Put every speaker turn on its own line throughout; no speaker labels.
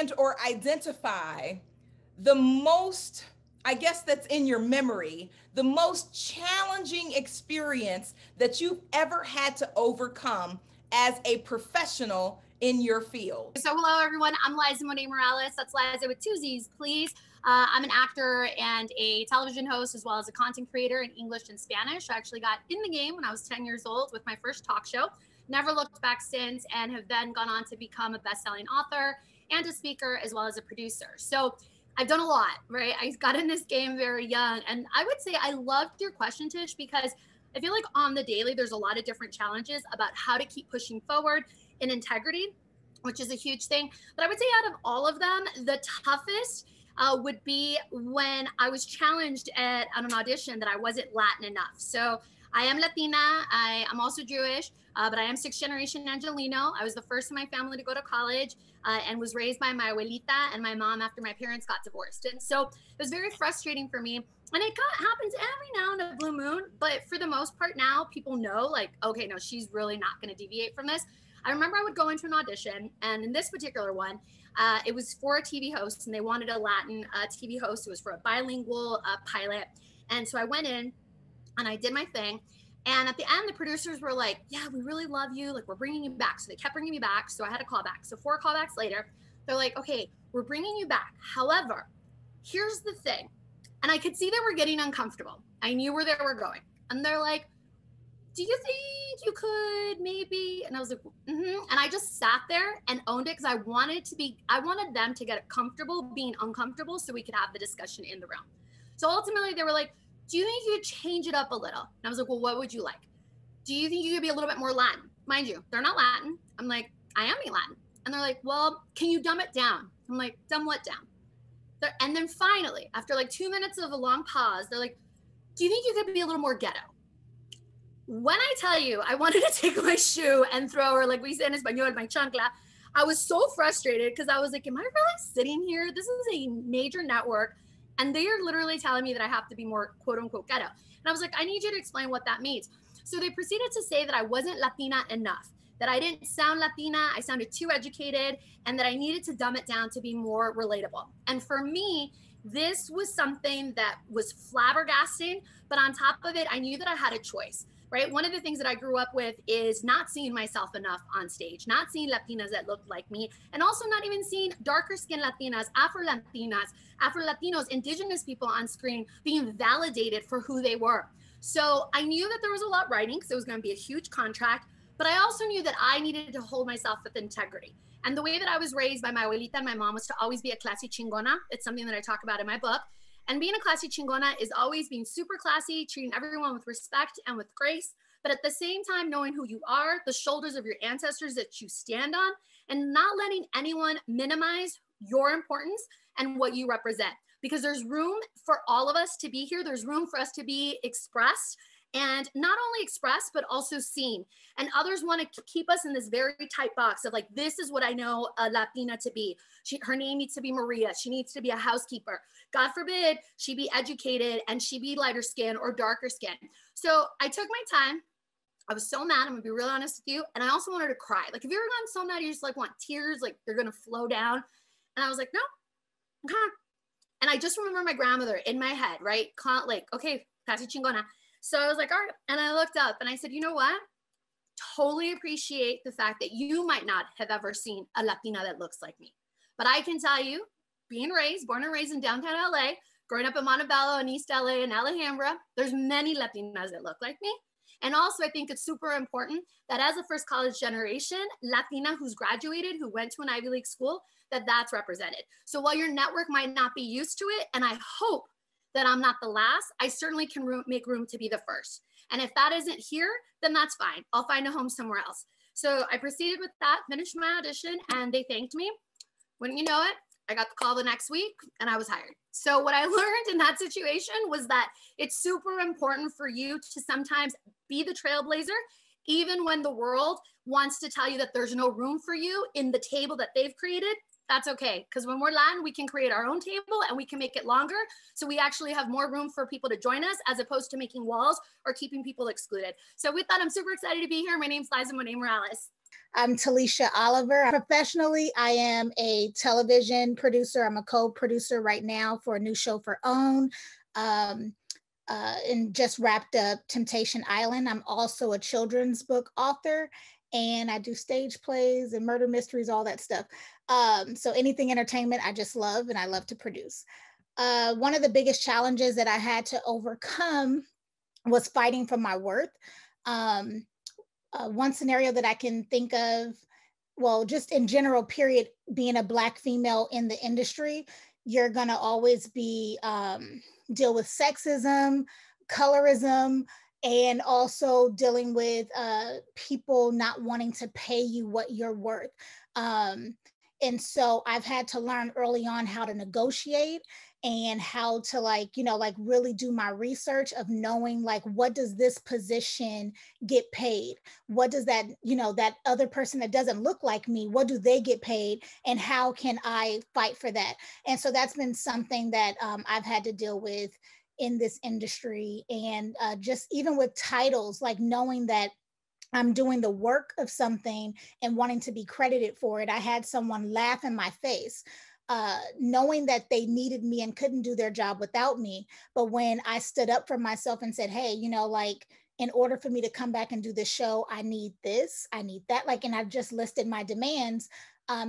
and or identify the most, I guess that's in your memory, the most challenging experience that you've ever had to overcome as a professional in your field?
So hello everyone, I'm Liza Monet Morales. That's Liza with two Z's, please. I'm an actor and a television host as well as a content creator in English and Spanish. I actually got in the game when I was 10 years old with my first talk show. Never looked back since, and have then gone on to become a best-selling author and a speaker as well as a producer. So I've done a lot, right? I got in this game very young, and I would say I loved your question, Tish, because I feel like on the daily, there's a lot of different challenges about how to keep pushing forward in integrity, which is a huge thing. But I would say out of all of them, the toughest would be when I was challenged at an audition that I wasn't Latin enough. So I am Latina. I'm also Jewish, but I am sixth generation Angelino. I was the first in my family to go to college and was raised by my abuelita and my mom after my parents got divorced. And so it was very frustrating for me. And it happens every now and a blue moon. But for the most part now, people know, like, okay, no, she's really not going to deviate from this. I remember I would go into an audition, and in this particular one, it was for a TV host, and they wanted a Latin TV host. It was for a bilingual pilot. And so I went in and I did my thing. And at the end, the producers were like, yeah, we really love you. Like, we're bringing you back. So they kept bringing me back. So I had a call back. So 4 callbacks later, they're like, okay, we're bringing you back. However, here's the thing. And I could see they were getting uncomfortable. I knew where they were going. And they're like, do you think you could maybe? And I was like, mm-hmm. And I just sat there and owned it because I wanted them to get comfortable being uncomfortable so we could have the discussion in the room. So ultimately they were like, do you think you could change it up a little? And I was like, well, what would you like? Do you think you could be a little bit more Latin? Mind you, they're not Latin. I'm like, I am being Latin. And they're like, well, can you dumb it down? I'm like, dumb what down? And then finally, after like 2 minutes of a long pause, they're like, do you think you could be a little more ghetto? When I tell you, I wanted to take my shoe and throw her, like we say in Espanol, my chancla. I was so frustrated because I was like, am I really sitting here? This is a major network. And they are literally telling me that I have to be more quote unquote ghetto. And I was like, I need you to explain what that means. So they proceeded to say that I wasn't Latina enough, that I didn't sound Latina, I sounded too educated, and that I needed to dumb it down to be more relatable. And for me, this was something that was flabbergasting. But on top of it, I knew that I had a choice. Right? One of the things that I grew up with is not seeing myself enough on stage, not seeing Latinas that looked like me, and also not even seeing darker skinned Latinas, Afro-Latinas, Afro-Latinos, indigenous people on screen being validated for who they were. So I knew that there was a lot riding because it was going to be a huge contract, but I also knew that I needed to hold myself with integrity. And the way that I was raised by my abuelita and my mom was to always be a classy chingona. It's something that I talk about in my book. And being a classy chingona is always being super classy, treating everyone with respect and with grace, but at the same time, knowing who you are, the shoulders of your ancestors that you stand on, and not letting anyone minimize your importance and what you represent. Because there's room for all of us to be here. There's room for us to be expressed, and not only expressed, but also seen. And others want to keep us in this very tight box of like, this is what I know a Latina to be. Her name needs to be Maria. She needs to be a housekeeper. God forbid she be educated and she be lighter skin or darker skin. So I took my time. I was so mad. I'm gonna be real honest with you. And I also wanted to cry. Like, have you ever gotten so mad you just like want tears, like they're gonna flow down? And I was like, no, okay. And I just remember my grandmother in my head, right? Like, okay, casi chingona. So I was like, all right. And I looked up and I said, you know what? Totally appreciate the fact that you might not have ever seen a Latina that looks like me. But I can tell you, born and raised in downtown LA, growing up in Montebello and East LA and Alhambra, there's many Latinas that look like me. And also, I think it's super important that as a first college generation Latina who's graduated, who went to an Ivy League school, that's represented. So while your network might not be used to it, and I hope that I'm not the last, I certainly can make room to be the first. And if that isn't here, then that's fine. I'll find a home somewhere else. So I proceeded with that, finished my audition, and they thanked me. Wouldn't you know it, I got the call the next week and I was hired. So what I learned in that situation was that it's super important for you to sometimes be the trailblazer, even when the world wants to tell you that there's no room for you in the table that they've created. that's okay. Because when we're Latin, we can create our own table and we can make it longer. So we actually have more room for people to join us as opposed to making walls or keeping people excluded. So with that, I'm super excited to be here. My name's Liza Monet Morales.
I'm Talisha Oliver. Professionally, I am a television producer. I'm a co-producer right now for a new show for OWN. And just wrapped up Temptation Island. I'm also a children's book author, and I do stage plays and murder mysteries, all that stuff. So anything entertainment, I just love, and I love to produce. One of the biggest challenges that I had to overcome was fighting for my worth. One scenario that I can think of, well, just in general, period, being a Black female in the industry, you're gonna always be, deal with sexism, colorism, and also dealing with people not wanting to pay you what you're worth. And so I've had to learn early on how to negotiate and how to really do my research of knowing what does this position get paid? What does that, that other person that doesn't look like me, what do they get paid? And how can I fight for that? And so that's been something that I've had to deal with in this industry. And just even with titles, like knowing that I'm doing the work of something and wanting to be credited for it. I had someone laugh in my face, knowing that they needed me and couldn't do their job without me. But when I stood up for myself and said, hey, in order for me to come back and do this show, I need this, I need that, and I just listed my demands.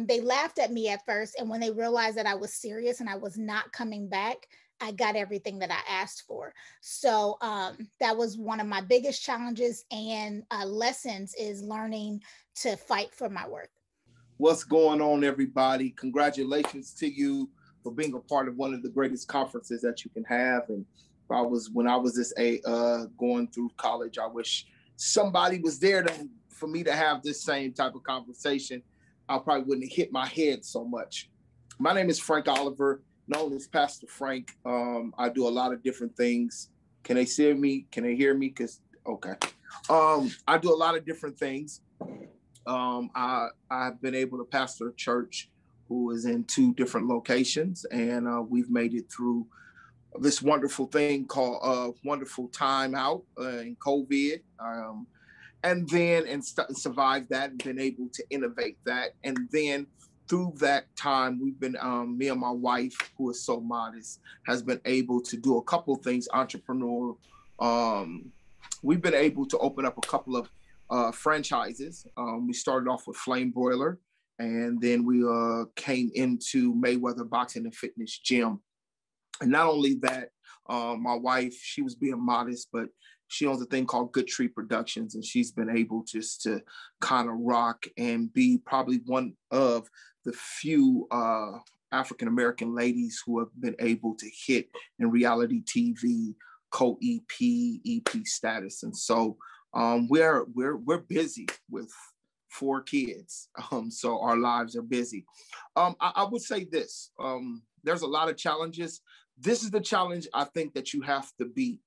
They laughed at me at first. And when they realized that I was serious and I was not coming back, I got everything that I asked for. So that was one of my biggest challenges and lessons, is learning to fight for my worth.
What's going on, everybody? Congratulations to you for being a part of one of the greatest conferences that you can have. And when I was going through college, I wish somebody was there for me to have this same type of conversation. I probably wouldn't have hit my head so much. My name is Frank Oliver, known as Pastor Frank. I do a lot of different things. Can they see me? Can they hear me? Okay. I do a lot of different things. I've been able to pastor a church who is in 2 different locations, and we've made it through this wonderful thing called wonderful time out in COVID, and survived that and been able to innovate that. And then through that time, we've been, me and my wife, who is so modest, has been able to do a couple of things, entrepreneurial. We've been able to open up a couple of franchises. We started off with Flame Broiler, and then we came into Mayweather Boxing and Fitness Gym. And not only that, my wife, she was being modest, but she owns a thing called Good Tree Productions, and she's been able just to kind of rock and be probably one of the few African-American ladies who have been able to hit in reality TV, co-EP, EP status. And so we're busy with 4 kids. So our lives are busy. I would say this, there's a lot of challenges. This is the challenge I think that you have to beat.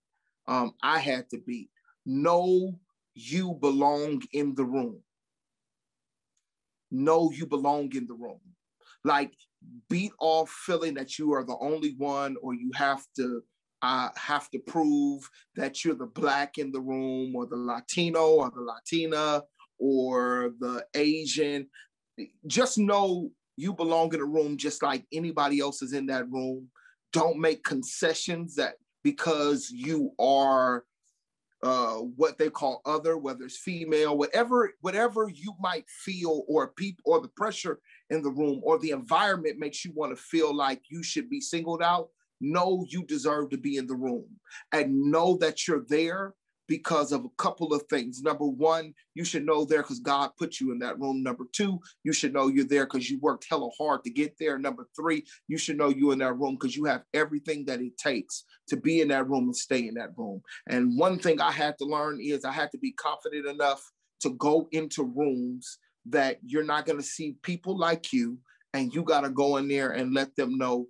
I had to beat. Know you belong in the room. Know you belong in the room. Like, beat off feeling that you are the only one, or you have to prove that you're the Black in the room, or the Latino, or the Latina, or the Asian. Just know you belong in a room just like anybody else is in that room. Don't make concessions that because you are what they call other, whether it's female, whatever you might feel, or people, or the pressure in the room, or the environment makes you want to feel like you should be singled out. Know you deserve to be in the room, and know that you're there because of a couple of things. Number one, you should know there because God put you in that room. Number two, you should know you're there because you worked hella hard to get there. Number three, you should know you're in that room because you have everything that it takes to be in that room and stay in that room. And one thing I had to learn is I had to be confident enough to go into rooms that you're not going to see people like you, and you got to go in there and let them know,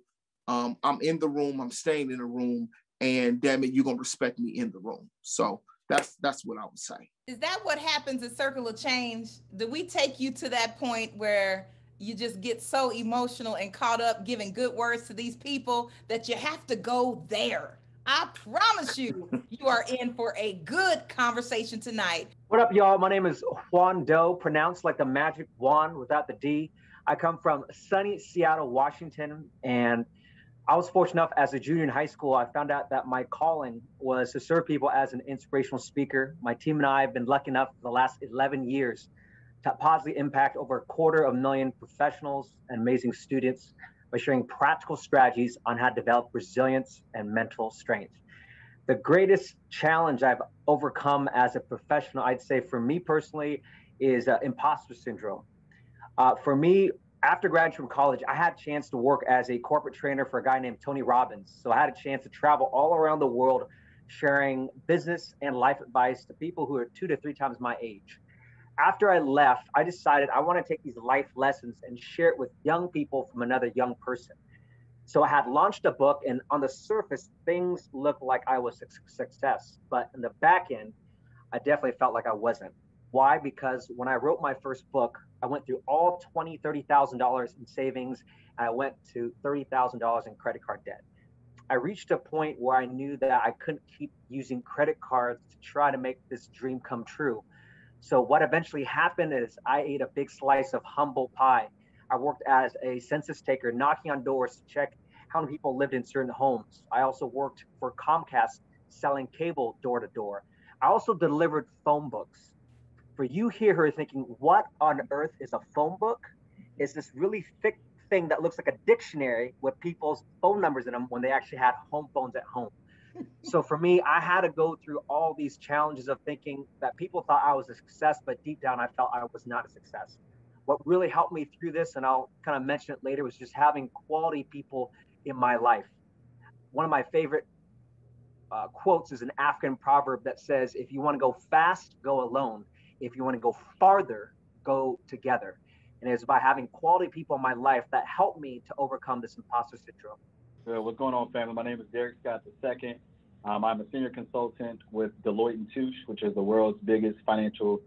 I'm in the room, I'm staying in the room, and damn it, you're going to respect me in the room. So that's what I would say.
Is that what happens at Circle of Change? Do we take you to that point where you just get so emotional and caught up giving good words to these people that you have to go there. I promise you, you are in for a good conversation tonight.
What up, y'all? My name is Juan Doe, pronounced like the magic wand without the D. I come from sunny Seattle, Washington, and I was fortunate enough as a junior in high school, I found out that my calling was to serve people as an inspirational speaker. My team and I have been lucky enough for the last 11 years to positively impact over 250,000 professionals and amazing students by sharing practical strategies on how to develop resilience and mental strength. The greatest challenge I've overcome as a professional, I'd say for me personally, is imposter syndrome. For me, after graduating from college, I had a chance to work as a corporate trainer for a guy named Tony Robbins. So I had a chance to travel all around the world, sharing business and life advice to people who are 2 to 3 times my age. After I left, I decided I want to take these life lessons and share it with young people from another young person. So I had launched a book, and on the surface, things looked like I was a success. But in the back end, I definitely felt like I wasn't. Why? Because when I wrote my first book, I went through all $20,000, $30,000 in savings, and I went to $30,000 in credit card debt. I reached a point where I knew that I couldn't keep using credit cards to try to make this dream come true. So what eventually happened is I ate a big slice of humble pie. I worked as a census taker, knocking on doors to check how many people lived in certain homes. I also worked for Comcast, selling cable door to door. I also delivered phone books. For you here who are thinking, what on earth is a phone book? It's this really thick thing that looks like a dictionary with people's phone numbers in them when they actually had home phones at home. So for me, I had to go through all these challenges of thinking that people thought I was a success, but deep down I felt I was not a success. What really helped me through this, and I'll kind of mention it later, was just having quality people in my life. One of my favorite quotes is an African proverb that says, if you want to go fast, go alone. If you want to go farther, go together. And it's by having quality people in my life that helped me to overcome this imposter syndrome.
So what's going on, family? My name is Derek Scott II. I'm a senior consultant with Deloitte & Touche, which is the world's biggest financial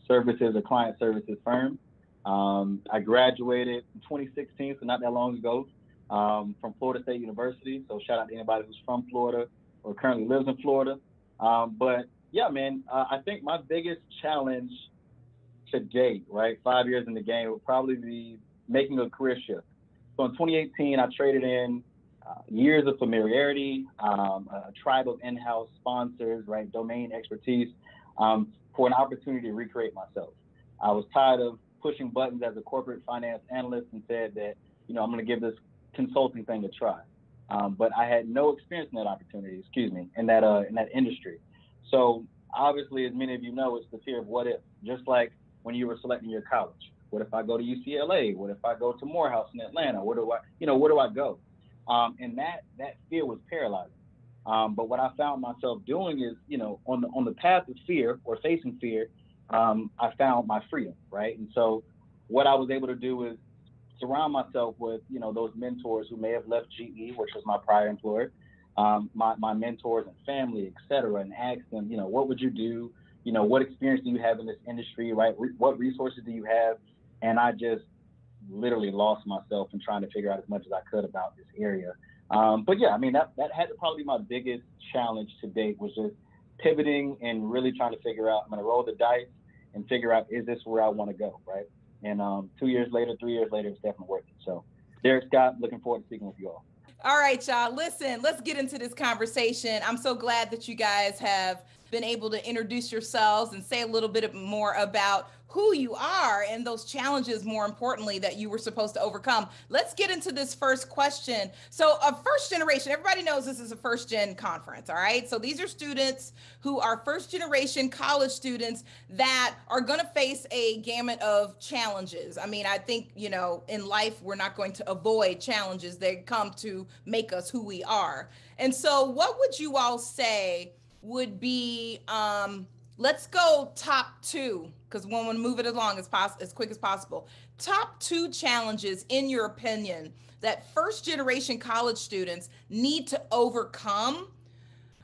services or client services firm. I graduated in 2016, so not that long ago, from Florida State University. So shout out to anybody who's from Florida or currently lives in Florida. But yeah, man, I think my biggest challenge to date, right, 5 years in the game, would probably be making a career shift. So in 2018, I traded in years of familiarity, a tribe of in-house sponsors, right, domain expertise, for an opportunity to recreate myself. I was tired of pushing buttons as a corporate finance analyst and said that, I'm going to give this consulting thing a try. But I had no experience in that opportunity, in that industry. So obviously, as many of you know, it's the fear of what if, just like when you were selecting your college. What if I go to UCLA? What if I go to Morehouse in Atlanta? Where do I go? And that fear was paralyzing. But what I found myself doing is, on the path of fear or facing fear, I found my freedom, right? And so what I was able to do is surround myself with, those mentors who may have left GE, which was my prior employer, my mentors and family, et cetera, and ask them, what would you do? What experience do you have in this industry, right? What resources do you have? And I just literally lost myself in trying to figure out as much as I could about this area. But yeah, I mean, that had to probably be my biggest challenge to date, was just pivoting and really trying to figure out, I'm going to roll the dice and figure out, is this where I want to go, right? And 2 years later, 3 years later, it's definitely worth it. So Derek Scott, looking forward to speaking with you all.
All right, y'all, listen, let's get into this conversation. I'm so glad that you guys have been able to introduce yourselves and say a little bit more about who you are and those challenges, more importantly, that you were supposed to overcome. Let's get into this first question. So a first generation, everybody knows this is a first gen conference, all right? So these are students who are first generation college students that are gonna face a gamut of challenges. I mean, I think, in life, we're not going to avoid challenges. They come to make us who we are. And so what would you all say would be, let's go top two, because we want to move it along as quick as possible. Top two challenges, in your opinion, that first generation college students need to overcome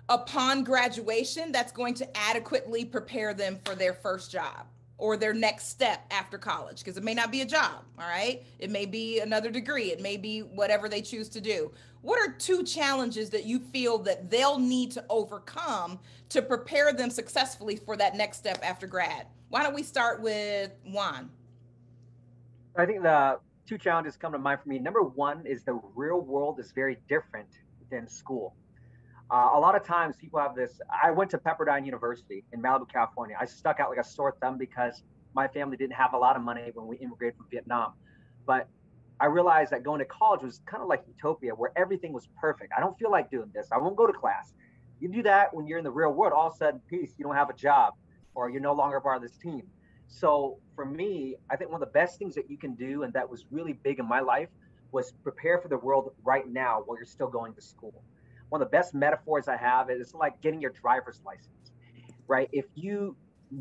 upon graduation that's going to adequately prepare them for their first job. or their next step after college? Because it may not be a job, all right? It may be another degree. It may be whatever they choose to do. What are 2 challenges that you feel that they'll need to overcome to prepare them successfully for that next step after grad? Why don't we start with Juan?
I think the 2 challenges come to mind for me. Number one is the real world is very different than school. A lot of times people have this. I went to Pepperdine University in Malibu, California. I stuck out like a sore thumb because my family didn't have a lot of money when we immigrated from Vietnam. But I realized that going to college was kind of like utopia, where everything was perfect. I don't feel like doing this. I won't go to class. You do that when you're in the real world, all of a sudden, peace, you don't have a job or you're no longer part of this team. So for me, I think one of the best things that you can do, and that was really big in my life, was prepare for the world right now while you're still going to school. One of the best metaphors I have is like getting your driver's license, right? If you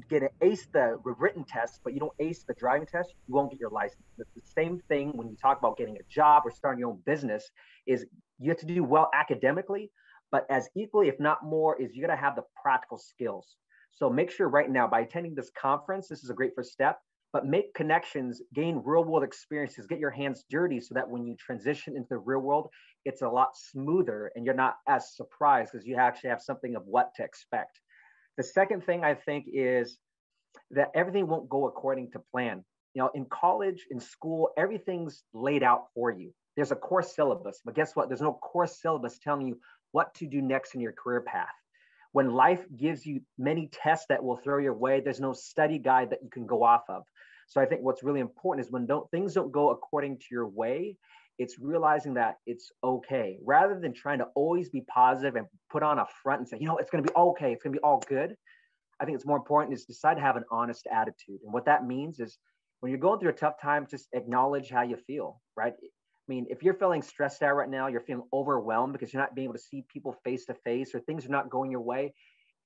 get an ace the written test, but you don't ace the driving test, you won't get your license. It's the same thing when you talk about getting a job or starting your own business. Is you have to do well academically, but as equally, if not more, is you got to have the practical skills. So make sure right now, by attending this conference, this is a great first step, but make connections, gain real world experiences, get your hands dirty so that when you transition into the real world, it's a lot smoother and you're not as surprised because you actually have something of what to expect. The second thing I think is that everything won't go according to plan. You know, in college, in school, everything's laid out for you. There's a course syllabus, but guess what? There's no course syllabus telling you what to do next in your career path. When life gives you many tests that will throw your way, there's no study guide that you can go off of. So I think what's really important is when things don't go according to your way, it's realizing that it's okay. Rather than trying to always be positive and put on a front and say, you know, it's going to be okay, it's going to be all good. I think it's more important is decide to have an honest attitude. And what that means is when you're going through a tough time, just acknowledge how you feel, right? I mean, if you're feeling stressed out right now, you're feeling overwhelmed because you're not being able to see people face to face or things are not going your way,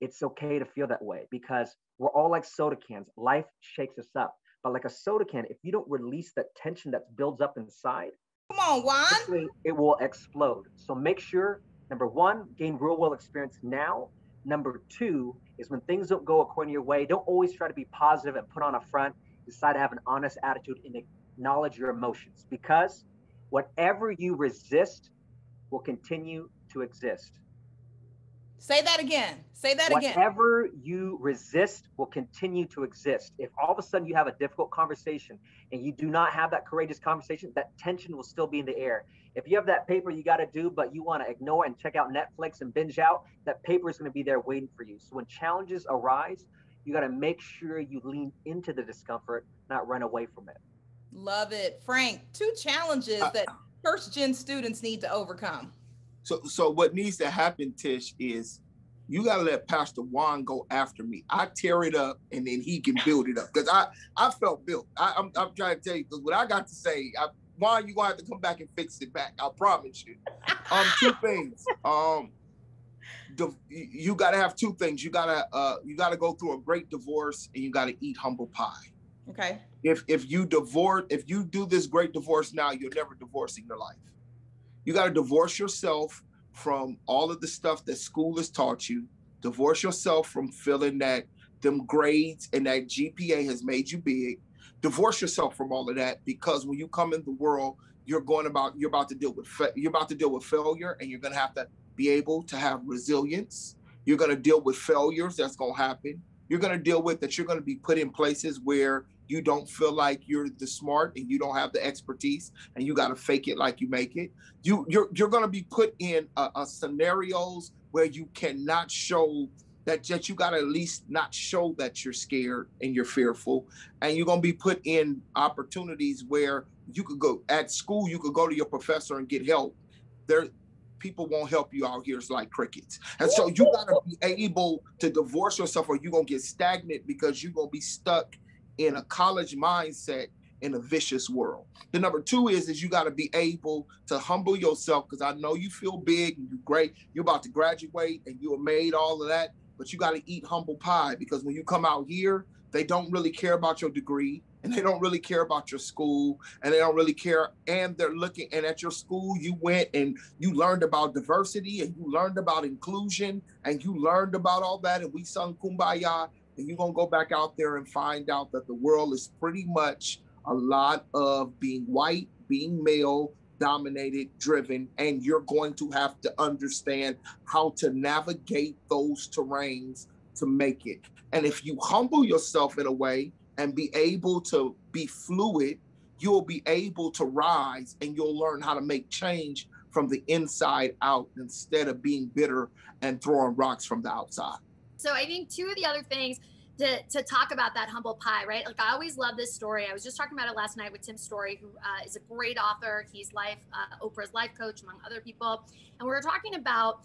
it's okay to feel that way because we're all like soda cans. Life shakes us up. But like a soda can, if you don't release that tension that builds up inside,
come on, Juan,
it will explode. So make sure, number one, gain real world experience now. Number two is when things don't go according to your way, don't always try to be positive and put on a front. Decide to have an honest attitude and acknowledge your emotions because whatever you resist will continue to exist.
Say that again. Say that again.
Whatever you resist will continue to exist. If all of a sudden you have a difficult conversation and you do not have that courageous conversation, that tension will still be in the air. If you have that paper you got to do, but you want to ignore and check out Netflix and binge out, that paper is going to be there waiting for you. So when challenges arise, you got to make sure you lean into the discomfort, not run away from it.
Love it. Frank, 2 challenges that first-gen students need to overcome.
So what needs to happen, Tish, is you got to let Pastor Juan go after me. I tear it up and then he can build it up because I felt built. I'm trying to tell you because what I got to say, Juan, you're going to have to come back and fix it back. I promise you. 2 things. You got to have 2 things. You got to go through a great divorce and you got to eat humble pie.
Okay.
If you do this great divorce now, you're never divorcing your life. You got to divorce yourself from all of the stuff that school has taught you. Divorce yourself from feeling that them grades and that GPA has made you big. Divorce yourself from all of that because when you come in the world, you're about to deal with failure, and you're going to have to be able to have resilience. You're going to deal with failures that's going to happen. You're going to deal with that. You're going to be put in places where you don't feel like you're the smart and you don't have the expertise and you got to fake it like you make it. You're going to be put in scenarios where you cannot show that you got to at least not show that you're scared and you're fearful. And you're going to be put in opportunities where you could go at school, you could go to your professor and get help. People won't help you out here. It's like crickets. And so you got to be able to divorce yourself or you're going to get stagnant because you're going to be stuck in a college mindset in a vicious world. The number 2 is you got to be able to humble yourself because I know you feel big and you're great. You're about to graduate and you have made all of that, but you got to eat humble pie because when you come out here, they don't really care about your degree and they don't really care about your school and they don't really care. And they're looking, and at your school, you went and you learned about diversity and you learned about inclusion and you learned about all that. And we sung Kumbaya and you're going to go back out there and find out that the world is pretty much a lot of being white, being male, dominated, driven, and you're going to have to understand how to navigate those terrains to make it. And if you humble yourself in a way and be able to be fluid, you'll be able to rise and you'll learn how to make change from the inside out instead of being bitter and throwing rocks from the outside.
So I think two of the other things to talk about that humble pie, right? Like, I always love this story. I was just talking about it last night with Tim Story, who is a great author. He's Oprah's life coach, among other people. And we were talking about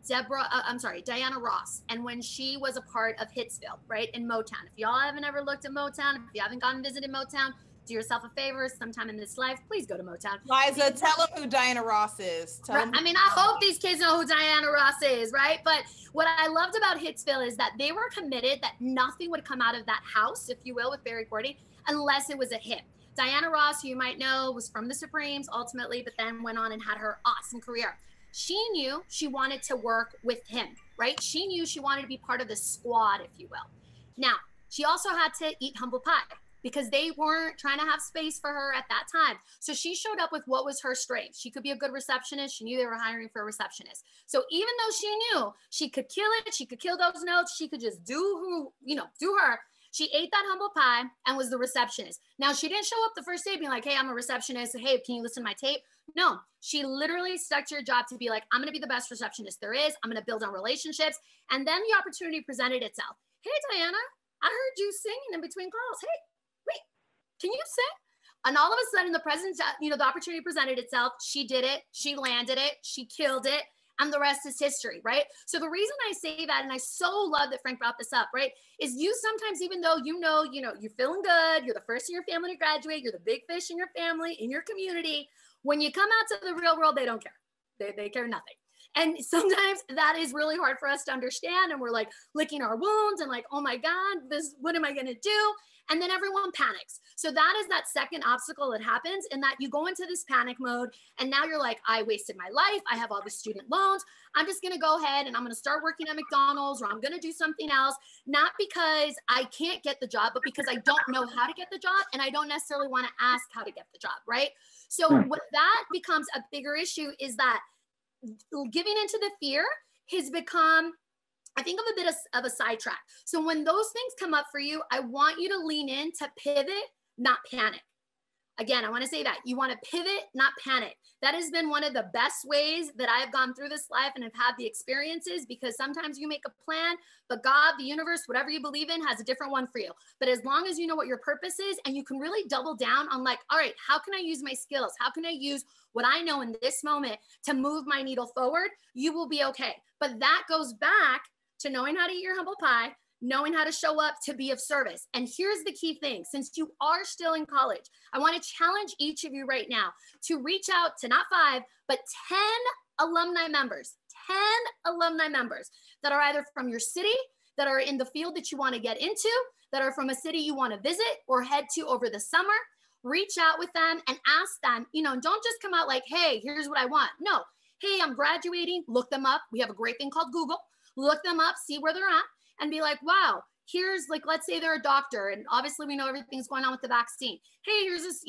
Diana Ross, and when she was a part of Hitsville, right, in Motown. If y'all haven't ever looked at Motown, if you haven't gone and visited Motown, do yourself a favor sometime in this life, please go to Motown.
Liza, tell them who Diana Ross is.
I hope these kids know who Diana Ross is, right? But what I loved about Hitsville is that they were committed that nothing would come out of that house, if you will, with Berry Gordy, unless it was a hit. Diana Ross, who you might know, was from the Supremes ultimately, but then went on and had her awesome career. She knew she wanted to work with him, right? She knew she wanted to be part of the squad, if you will. Now, she also had to eat humble pie, because they weren't trying to have space for her at that time. So she showed up with what was her strength. She could be a good receptionist. She knew they were hiring for a receptionist. So even though she knew she could kill it, she could kill those notes, she could just do her, she ate that humble pie and was the receptionist. Now, she didn't show up the first day being like, hey, I'm a receptionist. Hey, can you listen to my tape? No, she literally stuck to her job to be like, I'm gonna be the best receptionist there is. I'm gonna build on relationships. And then the opportunity presented itself. Hey, Diana, I heard you singing in between calls. Hey, wait, can you sing? And all of a sudden, the opportunity presented itself. She did it. She landed it. She killed it. And the rest is history, right? So the reason I say that, and I so love that Frank brought this up, right, is you sometimes, even though you're feeling good, you're the first in your family to graduate, you're the big fish in your family, in your community, when you come out to the real world, they don't care. They care nothing. And sometimes that is really hard for us to understand. And we're like licking our wounds and like, oh my God, what am I going to do? And then everyone panics. So that is that second obstacle that happens, in that you go into this panic mode. And now you're like, I wasted my life. I have all these student loans. I'm just going to go ahead and I'm going to start working at McDonald's, or I'm going to do something else. Not because I can't get the job, but because I don't know how to get the job. And I don't necessarily want to ask how to get the job, right? So what that becomes a bigger issue is that giving into the fear has become, I think, of a bit of a sidetrack. So when those things come up for you, I want you to lean in to pivot, not panic. Again, I want to say that you want to pivot, not panic. That has been one of the best ways that I have gone through this life and have had the experiences, because sometimes you make a plan, but God, the universe, whatever you believe in, has a different one for you. But as long as you know what your purpose is, and you can really double down on like, all right, how can I use my skills? How can I use what I know in this moment to move my needle forward? You will be okay. But that goes back to knowing how to eat your humble pie, knowing how to show up to be of service. And here's the key thing. Since you are still in college, I want to challenge each of you right now to reach out to not 5, but 10 alumni members, 10 alumni members that are either from your city, that are in the field that you want to get into, that are from a city you want to visit or head to over the summer. Reach out with them and ask them, don't just come out like, hey, here's what I want. No, hey, I'm graduating. Look them up. We have a great thing called Google. Look them up, see where they're at, and be like, wow, here's, like, let's say they're a doctor, and obviously we know everything's going on with the vaccine. Hey, here's this,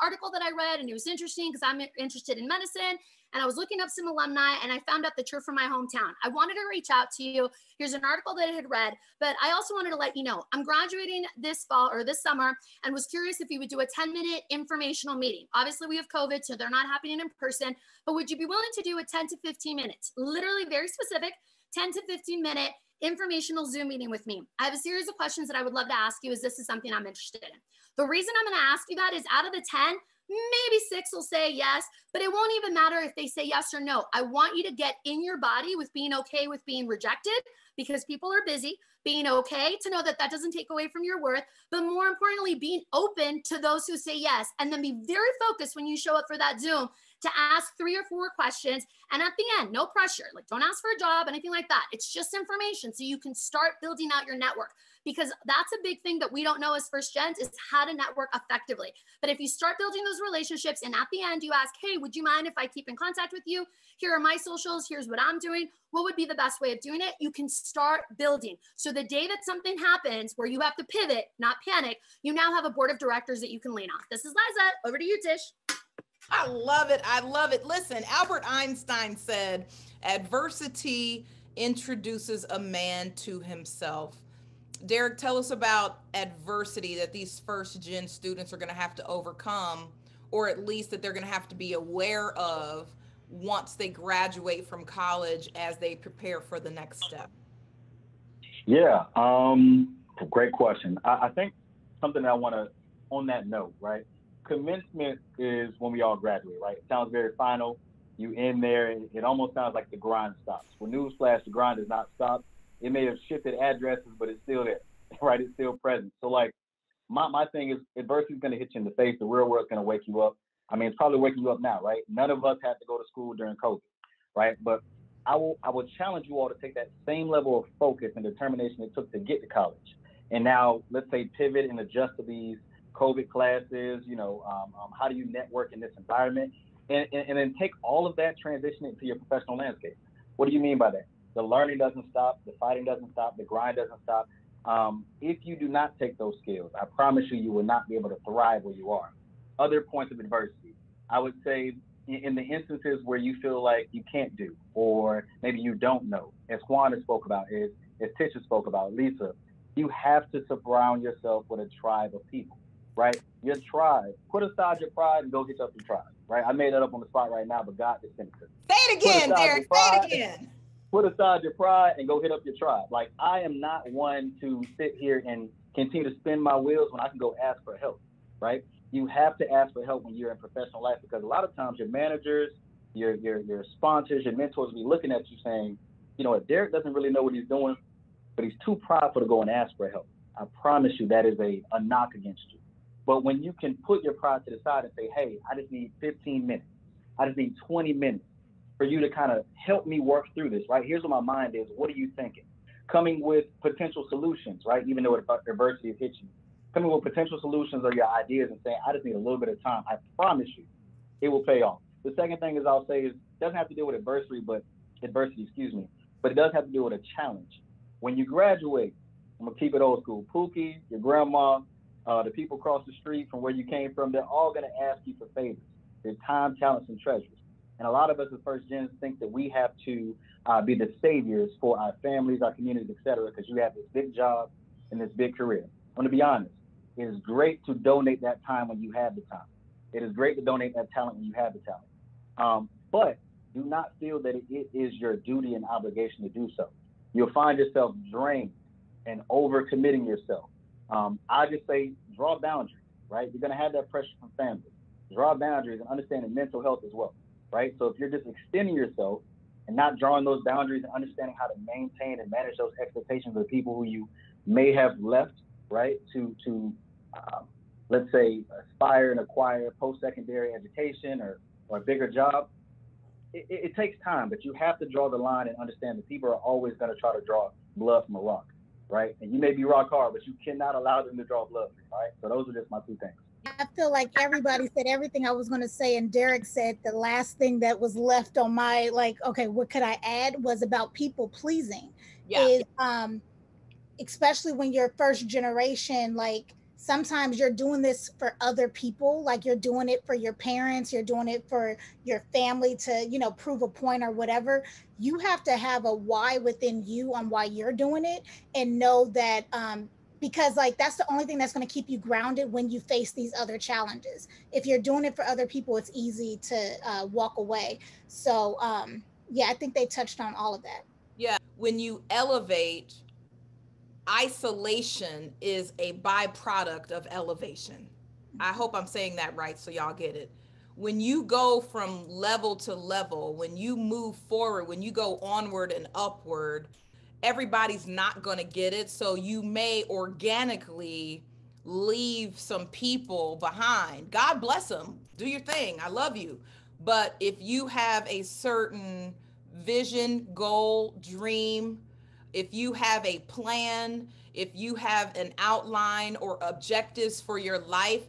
article that I read, and it was interesting because I'm interested in medicine, and I was looking up some alumni, and I found out that you're from my hometown. I wanted to reach out to you. Here's an article that I had read, but I also wanted to let you know I'm graduating this fall or this summer, and was curious if you would do a 10-minute informational meeting. Obviously, we have COVID, so they're not happening in person, but would you be willing to do a 10 to 15 minutes, literally very specific, 10 to 15 minute informational Zoom meeting with me? I have a series of questions that I would love to ask you, as this is something I'm interested in. The reason I'm going to ask you that is, out of the 10, maybe 6 will say yes, but it won't even matter if they say yes or no. I want you to get in your body with being okay with being rejected, because people are busy, being okay to know that that doesn't take away from your worth, but more importantly, being open to those who say yes, and then be very focused when you show up for that Zoom to ask 3 or 4 questions. And at the end, no pressure, like don't ask for a job, anything like that. It's just information so you can start building out your network, because that's a big thing that we don't know as first gens is how to network effectively. But if you start building those relationships and at the end you ask, hey, would you mind if I keep in contact with you? Here are my socials. Here's what I'm doing. What would be the best way of doing it? You can start building. So the day that something happens where you have to pivot, not panic, you now have a board of directors that you can lean on. This is Liza. Over to you, Tish.
I love it. I love it. Listen, Albert Einstein said, adversity introduces a man to himself. Derek, tell us about adversity that these first gen students are going to have to overcome, or at least that they're going to have to be aware of once they graduate from college as they prepare for the next step.
Yeah, great question. I think something that I want to, on that note, right? Commencement is when we all graduate, right? It sounds very final. You in there, it almost sounds like the grind stops. Well, newsflash, the grind does not stop. It may have shifted addresses, but it's still there, right? It's still present. So like my thing is adversity is going to hit you in the face. The real world's going to wake you up. I mean, it's probably waking you up now, right? None of us had to go to school during COVID, right? But I will challenge you all to take that same level of focus and determination it took to get to college. And now let's say pivot and adjust to these COVID classes, how do you network in this environment? And then take all of that, transition it to your professional landscape. What do you mean by that? The learning doesn't stop, the fighting doesn't stop, the grind doesn't stop. If you do not take those skills, I promise you, you will not be able to thrive where you are. Other points of adversity, I would say in the instances where you feel like you can't do, or maybe you don't know, as Juan spoke about, as Tisha spoke about, Lisa, you have to surround yourself with a tribe of people, right? Your tribe, put aside your pride and go get up your tribe, right? I made that up on the spot right now, but God just sent it.
Say it again, Derek, say it again.
Put aside your pride and go hit up your tribe. Like, I am not one to sit here and continue to spin my wheels when I can go ask for help, right? You have to ask for help when you're in professional life, because a lot of times your managers, your sponsors, your mentors will be looking at you saying, you know what, Derek doesn't really know what he's doing, but he's too prideful to go and ask for help. I promise you that is a knock against you. But when you can put your pride to the side and say, hey, I just need 15 minutes. I just need 20 minutes for you to kind of help me work through this, right? Here's what my mind is. What are you thinking? Coming with potential solutions, right? Even though adversity has hit you. Coming with potential solutions or your ideas and saying, I just need a little bit of time. I promise you, it will pay off. The second thing is I'll say is, it doesn't have to do with adversity, but it does have to do with a challenge. When you graduate, I'm gonna keep it old school. Pookie, your grandma, the people across the street from where you came from, they're all gonna ask you for favors. Their time, talents, and treasures. And a lot of us as first gens think that we have to be the saviors for our families, our communities, et cetera, because you have this big job and this big career. I'm gonna be honest. It is great to donate that time when you have the time. It is great to donate that talent when you have the talent. But do not feel that it is your duty and obligation to do so. You'll find yourself drained and overcommitting yourself. I just say draw boundaries, right? You're gonna have that pressure from family. Draw boundaries and understanding mental health as well, right? So if you're just extending yourself and not drawing those boundaries and understanding how to maintain and manage those expectations of the people who you may have left, right, to let's say, aspire and acquire post-secondary education or a bigger job, it takes time, but you have to draw the line and understand that people are always going to try to draw blood from a rock, right? And you may be rock hard, but you cannot allow them to draw blood, right? So those are just my 2 things.
I feel like everybody said everything I was going to say, and Derek said the last thing that was left on my, like, okay, what could I add, was about people pleasing.
Yeah.
Is, especially when you're first generation, like, sometimes you're doing this for other people, like you're doing it for your parents, you're doing it for your family to, prove a point or whatever. You have to have a why within you on why you're doing it, and know that, because like that's the only thing that's going to keep you grounded when you face these other challenges. If you're doing it for other people, it's easy to walk away. So yeah, I think they touched on all of that.
Yeah, when you elevate, isolation is a byproduct of elevation. I hope I'm saying that right so y'all get it. When you go from level to level, when you move forward, when you go onward and upward, everybody's not going to get it. So you may organically leave some people behind. God bless them. Do your thing. I love you. But if you have a certain vision, goal, dream, if you have a plan, if you have an outline or objectives for your life,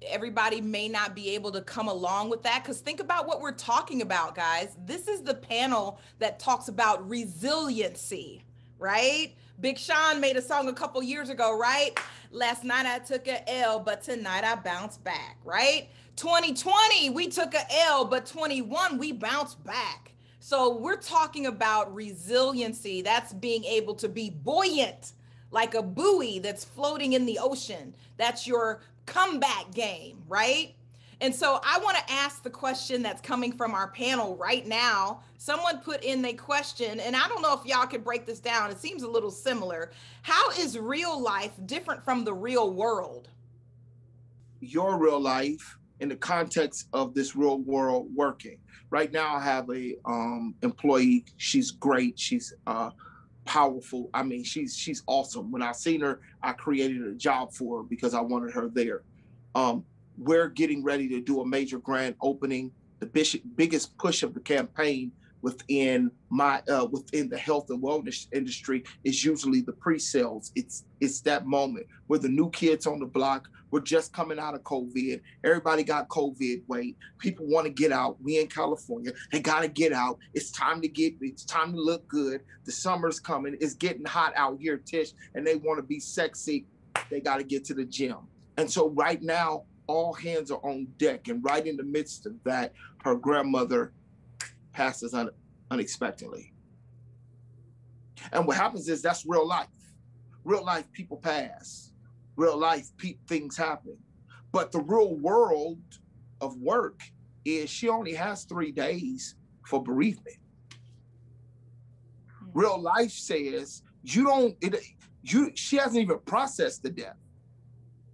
everybody may not be able to come along with that. Because think about what we're talking about, guys. This is the panel that talks about resiliency, right? Big Sean made a song a couple years ago, right? Last night I took a L, but tonight I bounced back, right? 2020, we took a L, but 21, we bounced back. So we're talking about resiliency. That's being able to be buoyant, like a buoy that's floating in the ocean. That's your comeback game, right? And so I want to ask the question that's coming from our panel right now. Someone put in a question, and I don't know if y'all could break this down. It seems a little similar. How is real life different from the real world?
Your real life in the context of this real world working. Right now, I have a employee. She's great. She's powerful. I mean, she's awesome. When I seen her, I created a job for her because I wanted her there. We're getting ready to do a major grand opening. The biggest push of the campaign within within the health and wellness industry is usually the pre-sales. It's that moment where the new kids on the block. We're just coming out of COVID. Everybody got COVID weight. People want to get out. We in California, they got to get out. It's time to look good. The summer's coming. It's getting hot out here, Tish, and they want to be sexy. They got to get to the gym. And so right now, all hands are on deck. And right in the midst of that, her grandmother passes unexpectedly. And what happens is that's real life. Real life, people pass. Real life, things happen. But the real world of work is she only has 3 days for bereavement. Real life says she hasn't even processed the death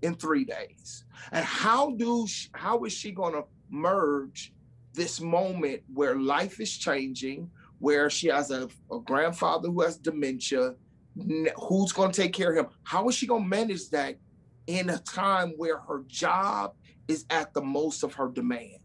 in 3 days. And how is she going to merge this moment where life is changing, where she has a grandfather who has dementia, who's going to take care of him? How is she going to manage that in a time where her job is at the most of her demand?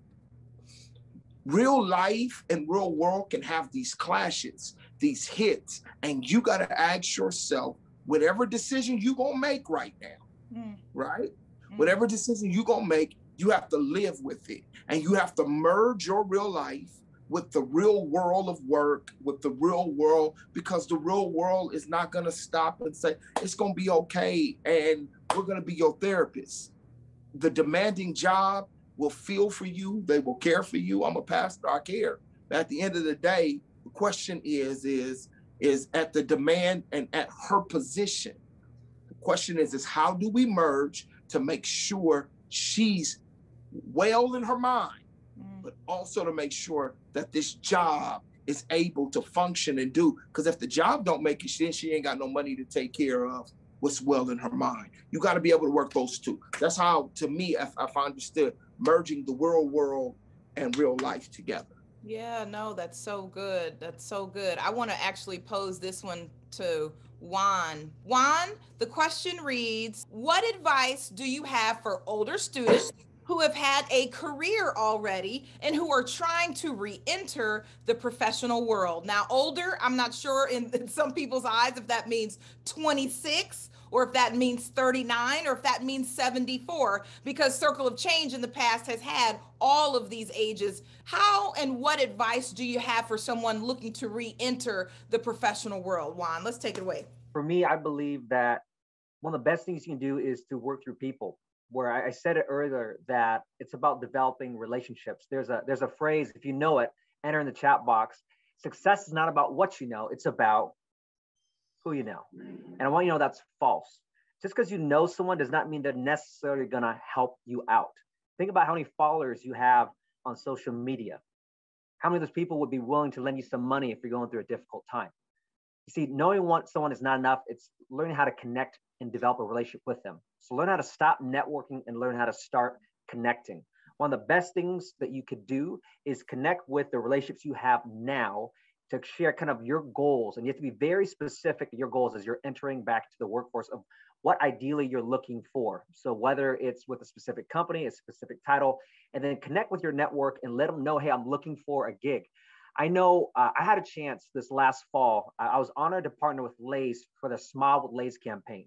Real life and real world can have these clashes, these hits, and you got to ask yourself, whatever decision you're going to make right now, right? Whatever decision you're going to make, you have to live with it. And you have to merge your real life with the real world of work, with the real world, because the real world is not going to stop and say, it's going to be okay, and we're going to be your therapist. The demanding job will feel for you. They will care for you. I'm a pastor, I care. But at the end of the day, the question is at the demand and at her position. The question is how do we merge to make sure she's well in her mind, but also to make sure that this job is able to function and do, because if the job don't make it, then she ain't got no money to take care of what's well in her mind. You got to be able to work those two. That's how, to me, I've understood merging the real world and real life together.
Yeah, no, that's so good. That's so good. I want to actually pose this one to Juan. Juan, the question reads, what advice do you have for older students who have had a career already and who are trying to re-enter the professional world? Now, older, I'm not sure in some people's eyes if that means 26 or if that means 39 or if that means 74, because Circle of Change in the past has had all of these ages. How and what advice do you have for someone looking to re-enter the professional world? Juan, let's take it away.
For me, I believe that one of the best things you can do is to work through people. Where I said it earlier that it's about developing relationships. There's a phrase, if you know it, enter in the chat box. Success is not about what you know, it's about who you know. And I want you to know that's false. Just because you know someone does not mean they're necessarily gonna help you out. Think about how many followers you have on social media. How many of those people would be willing to lend you some money if you're going through a difficult time? You see, knowing someone is not enough. It's learning how to connect and develop a relationship with them. So learn how to stop networking and learn how to start connecting. One of the best things that you could do is connect with the relationships you have now to share kind of your goals. And you have to be very specific in your goals as you're entering back to the workforce of what ideally you're looking for. So whether it's with a specific company, a specific title, and then connect with your network and let them know, hey, I'm looking for a gig. I know I had a chance this last fall. I was honored to partner with Lay's for the Smile with Lay's campaign.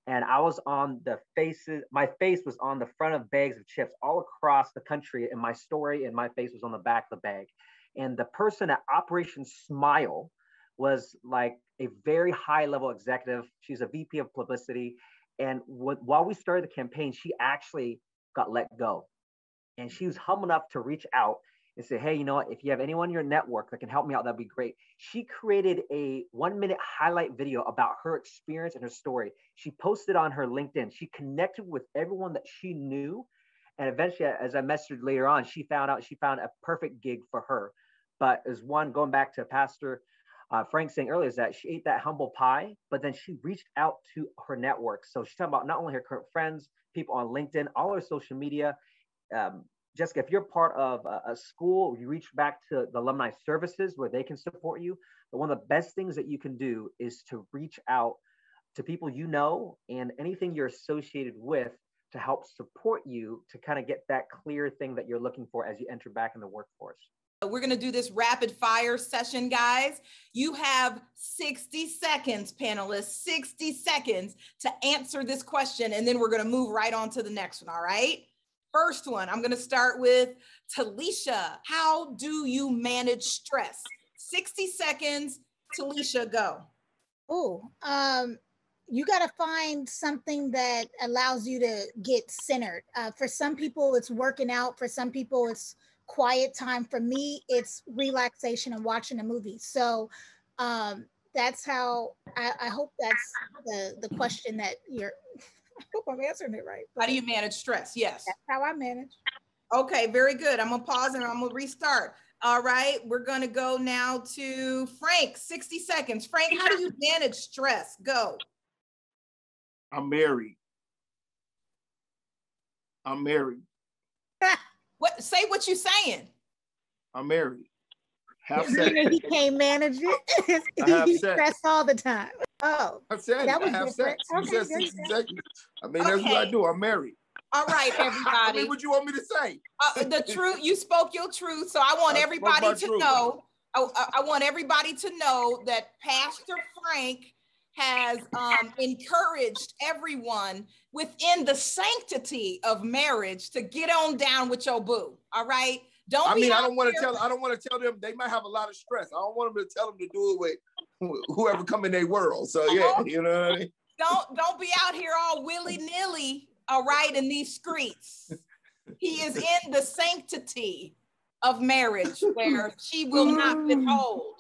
And I was on the faces, my face was on the front of bags of chips all across the country. And my story and my face was on the back of the bag. And the person at Operation Smile was like a very high level executive. She's a VP of publicity. And while we started the campaign, she actually got let go. And she was humble enough to reach out and say, hey, you know what, if you have anyone in your network that can help me out, that'd be great. She created a 1-minute highlight video about her experience and her story. She posted on her LinkedIn. She connected with everyone that she knew. And eventually, as I messaged later on, she found a perfect gig for her. But as one, going back to Pastor Frank saying earlier, is that she ate that humble pie, but then she reached out to her network. So she's talking about not only her current friends, people on LinkedIn, all her social media. Jessica, if you're part of a school, you reach back to the alumni services where they can support you. But one of the best things that you can do is to reach out to people you know and anything you're associated with to help support you to kind of get that clear thing that you're looking for as you enter back in the workforce.
We're going to do this rapid fire session, guys. You have 60 seconds, panelists, 60 seconds to answer this question, and then we're going to move right on to the next one, all right? First one, I'm going to start with Talisha. How do you manage stress? 60 seconds, Talisha, go.
Oh, you got to find something that allows you to get centered. For some people, it's working out. For some people, it's quiet time. For me, it's relaxation and watching a movie. So that's how I hope that's the question that you're, I hope I'm answering it right.
How do you manage stress? Yes.
That's how I manage.
Okay, very good. I'm gonna pause and I'm gonna restart. All right, we're gonna go now to Frank, 60 seconds. Frank, how do you manage stress? Go.
I'm married. I'm married.
What? Say what you saying.
I'm married. Have sex.
He can't manage it. He's stressed all the time. Oh,
I said
that
I
was
have
different.
sex. You
Okay,
said 60 seconds. I mean, that's what I do. I'm married.
All right, everybody.
I mean, what you want me to say?
The truth. You spoke your truth, so I want everybody to know. I want everybody to know that Pastor Frank has encouraged everyone within the sanctity of marriage to get on down with your boo. All right. I don't want to tell them they might have a lot of stress. I don't want them to tell them to do it with whoever come in their world. So yeah, you know what I mean? Don't be out here all willy-nilly, all right, in these streets. He is in the sanctity of marriage where she will not withhold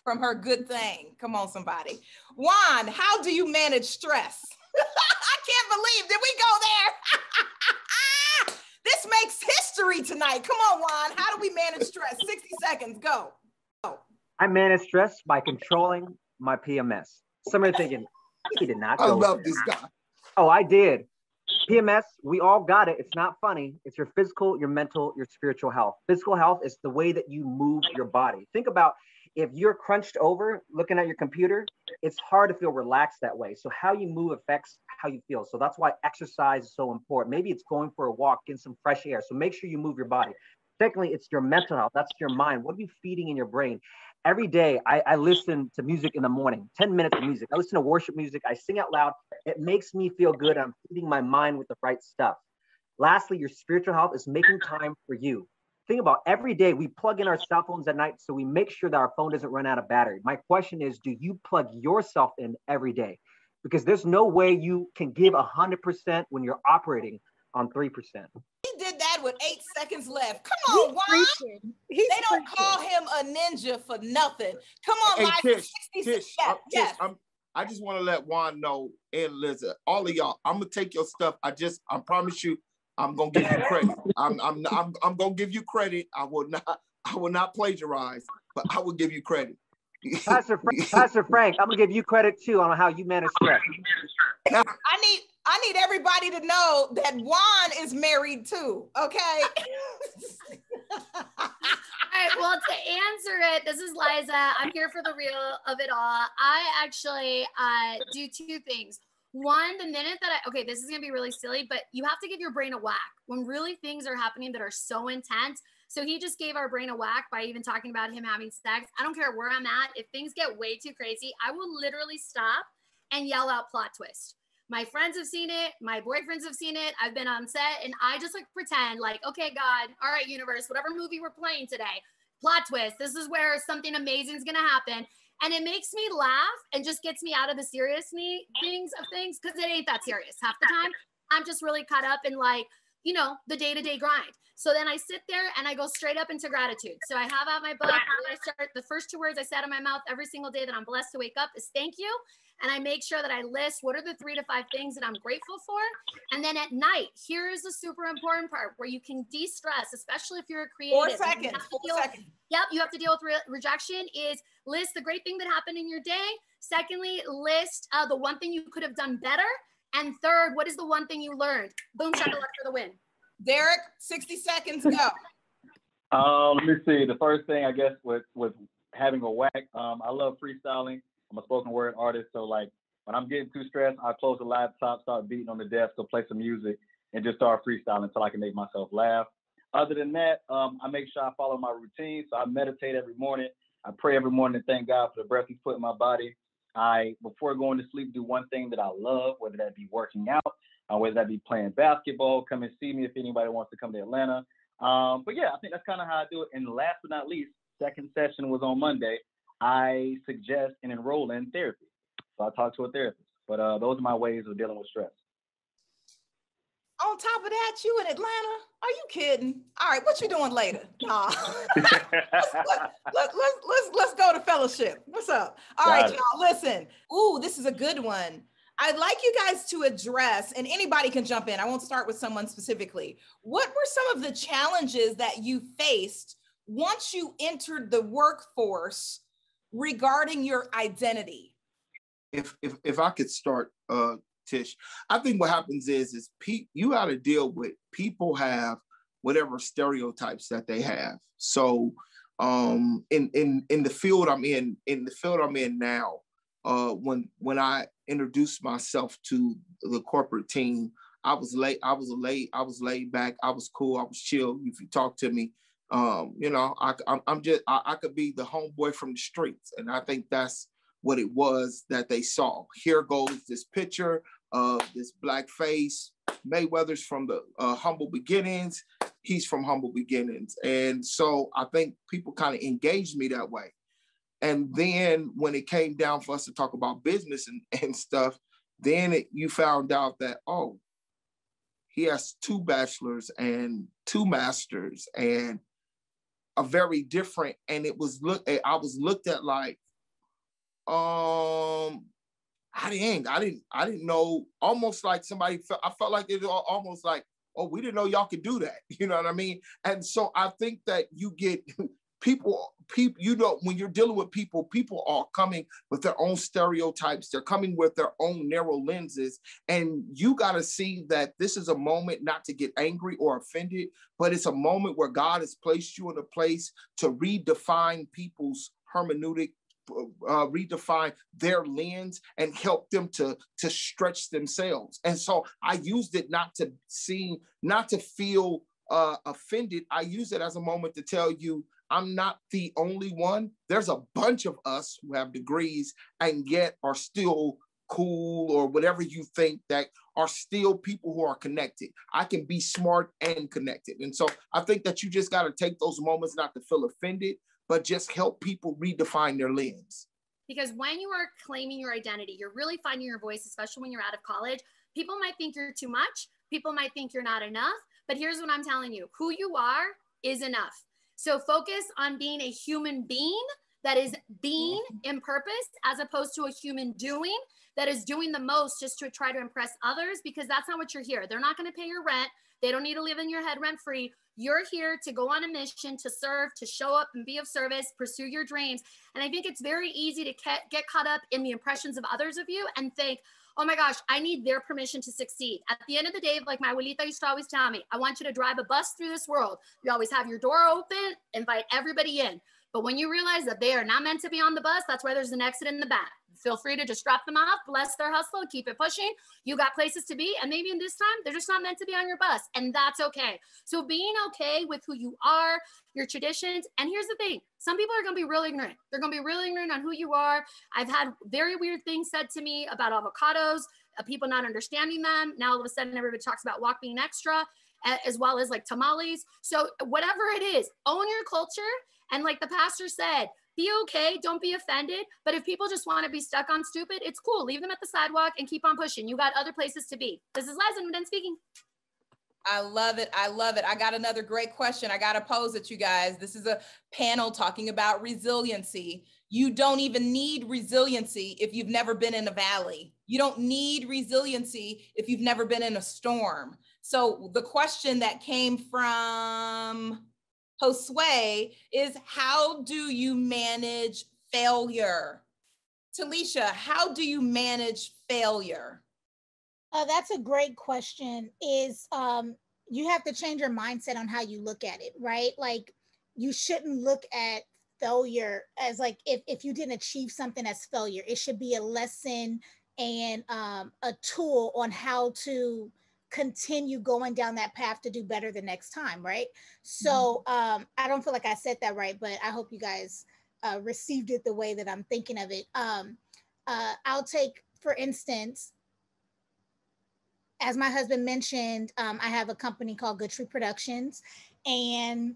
from her good thing. Come on, somebody. Juan, how do you manage stress? I can't believe, did we go there? This makes history tonight. Come on, Juan. How do we manage stress? 60 seconds, go.
I manage stress by controlling my PMS. Some are thinking, he did not go.
I love this guy.
Oh, I did. PMS, we all got it. It's not funny. It's your physical, your mental, your spiritual health. Physical health is the way that you move your body. Think about if you're crunched over looking at your computer, it's hard to feel relaxed that way. So how you move affects how you feel. So that's why exercise is so important. Maybe it's going for a walk, getting some fresh air. So make sure you move your body. Secondly, it's your mental health. That's your mind. What are you feeding in your brain? Every day, I listen to music in the morning, 10 minutes of music. I listen to worship music. I sing out loud. It makes me feel good. I'm feeding my mind with the right stuff. Lastly, your spiritual health is making time for you. Think about every day we plug in our cell phones at night so we make sure that our phone doesn't run out of battery. My question is, do you plug yourself in every day? Because there's no way you can give 100% when you're operating on 3%.
He did that with 8 seconds left. Come on, Juan. They don't call him a ninja for nothing. Come on,
hey, Tish, I just want to let Juan know, and Liza, all of y'all, I'm gonna take your stuff. I promise you, I'm gonna give you credit. I'm gonna give you credit. I will not plagiarize, but I will give you credit.
Pastor Frank, I'm gonna give you credit too on how you manage stress.
I need everybody to know that Juan is married too, okay?
right, well, to answer it, this is Liza. I'm here for the real of it all. I actually do two things. One, the minute that okay, this is gonna be really silly, but you have to give your brain a whack when really things are happening that are so intense. So he just gave our brain a whack by even talking about him having sex. I don't care where I'm at. If things get way too crazy, I will literally stop and yell out plot twist. My friends have seen it. My boyfriends have seen it. I've been on set and I just like pretend like, okay, God, all right, universe, whatever movie we're playing today, plot twist. This is where something amazing is going to happen. And it makes me laugh and just gets me out of the serious things because it ain't that serious half the time. I'm just really caught up in like, you know, the day-to-day grind. So then I sit there and I go straight up into gratitude. So I have out my book. I start the first 2 words I said in my mouth every single day that I'm blessed to wake up is thank you. And I make sure that I list what are the 3 to 5 things that I'm grateful for. And then at night, here's the super important part where you can de-stress, especially if you're a creative.
4 seconds. 4 seconds.
Yep, you have to deal with rejection is list the great thing that happened in your day. Secondly, list the one thing you could have done better. And third, what is the one thing you learned? Boom, shakalaka for the win.
Derek, 60 seconds, go.
Let me see. The first thing, I guess, with having a whack, I love freestyling. I'm a spoken word artist, so like when I'm getting too stressed, I close the laptop, start beating on the desk, go play some music, and just start freestyling until I can make myself laugh. Other than that, I make sure I follow my routine. So I meditate every morning. I pray every morning and thank God for the breath He's put in my body. I, before going to sleep, do one thing that I love, whether that be working out, whether that be playing basketball. Come and see me if anybody wants to come to Atlanta. But yeah, I think that's kind of how I do it. And last but not least, second session was on Monday. I suggest and enroll in therapy. So I talk to a therapist. But those are my ways of dealing with stress.
On top of that, you in Atlanta? Are you kidding? All right, what you doing later? Nah. let's go to fellowship. What's up? All right, y'all, listen. Ooh, this is a good one. I'd like you guys to address, and anybody can jump in. I won't start with someone specifically. What were some of the challenges that you faced once you entered the workforce regarding your identity?
If I could start, Tish, I think what happens is you got to deal with people have whatever stereotypes that they have. So in the field I'm in now, when I introduced myself to the corporate team, I was laid back, I was cool, I was chill. If you talk to me, you know, I could be the homeboy from the streets, and I think that's what it was that they saw. Here goes this picture of this black face. Mayweather's from the humble beginnings. He's from humble beginnings. And so I think people kind of engaged me that way. And then when it came down for us to talk about business and stuff, then you found out that, oh, he has 2 bachelors and 2 masters and a very different, and I was looked at like, I didn't know, almost like I felt like it was almost like, oh, we didn't know y'all could do that. You know what I mean? And so I think that you get people, you know, when you're dealing with people are coming with their own stereotypes. They're coming with their own narrow lenses. And you got to see that this is a moment not to get angry or offended, but it's a moment where God has placed you in a place to redefine people's hermeneutic, redefine their lens and help them to stretch themselves. And so I used it not to feel offended. I use it as a moment to tell you, I'm not the only one. There's a bunch of us who have degrees and yet are still cool, or whatever you think, that are still people who are connected. I can be smart and connected. And so I think that you just got to take those moments not to feel offended, but just help people redefine their lens.
Because when you are claiming your identity, you're really finding your voice, especially when you're out of college. People might think you're too much. People might think you're not enough. But here's what I'm telling you. Who you are is enough. So focus on being a human being that is being in purpose, as opposed to a human doing that is doing the most just to try to impress others, because that's not what you're here. They're not going to pay your rent. They don't need to live in your head rent free. You're here to go on a mission, to serve, to show up and be of service, pursue your dreams. And I think it's very easy to get caught up in the impressions of others of you and think, oh my gosh, I need their permission to succeed. At the end of the day, like my abuelita used to always tell me, I want you to drive a bus through this world. You always have your door open, invite everybody in. But when you realize that they are not meant to be on the bus, that's why there's an exit in the back. Feel free to just drop them off, bless their hustle, and keep it pushing. You got places to be, and maybe in this time, they're just not meant to be on your bus, and that's okay. So being okay with who you are, your traditions, and here's the thing, some people are gonna be real ignorant. They're gonna be real ignorant on who you are. I've had very weird things said to me about avocados, people not understanding them. Now all of a sudden, everybody talks about wok being extra, as well as like tamales. So whatever it is, own your culture, and like the pastor said, be okay, don't be offended. But if people just want to be stuck on stupid, it's cool. Leave them at the sidewalk and keep on pushing. You got other places to be. This is Liza, I'm done speaking.
I love it. I love it. I got another great question I got to pose it, you guys. This is a panel talking about resiliency. You don't even need resiliency if you've never been in a valley. You don't need resiliency if you've never been in a storm. So the question that came from Josue is, how do you manage failure? Talisha, how do you manage failure?
That's a great question. You have to change your mindset on how you look at it, right? Like, you shouldn't look at failure as like, if you didn't achieve something as failure. It should be a lesson and a tool on how to continue going down that path to do better the next time, right? So I don't feel like I said that right, but I hope you guys received it the way that I'm thinking of it. I'll take, for instance, as my husband mentioned, I have a company called Good Tree Productions, and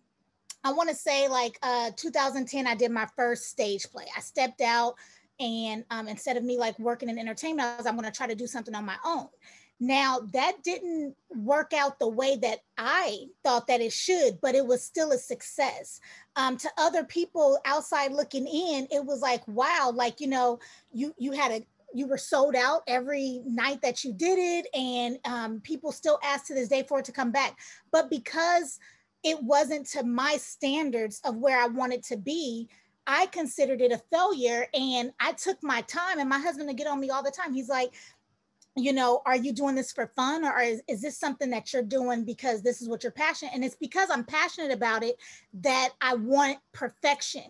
I want to say like 2010, I did my first stage play. I stepped out, and instead of me like working in entertainment, I'm going to try to do something on my own. Now, that didn't work out the way that I thought that it should, but it was still a success. To other people outside looking in, it was like, wow, like, you know, you were sold out every night that you did it, and people still ask to this day for it to come back. But because it wasn't to my standards of where I wanted to be, I considered it a failure, and I took my time. And my husband would get on me all the time. He's like, you know, are you doing this for fun, or is this something that you're doing because this is what you're passionate? And it's because I'm passionate about it that I want perfection.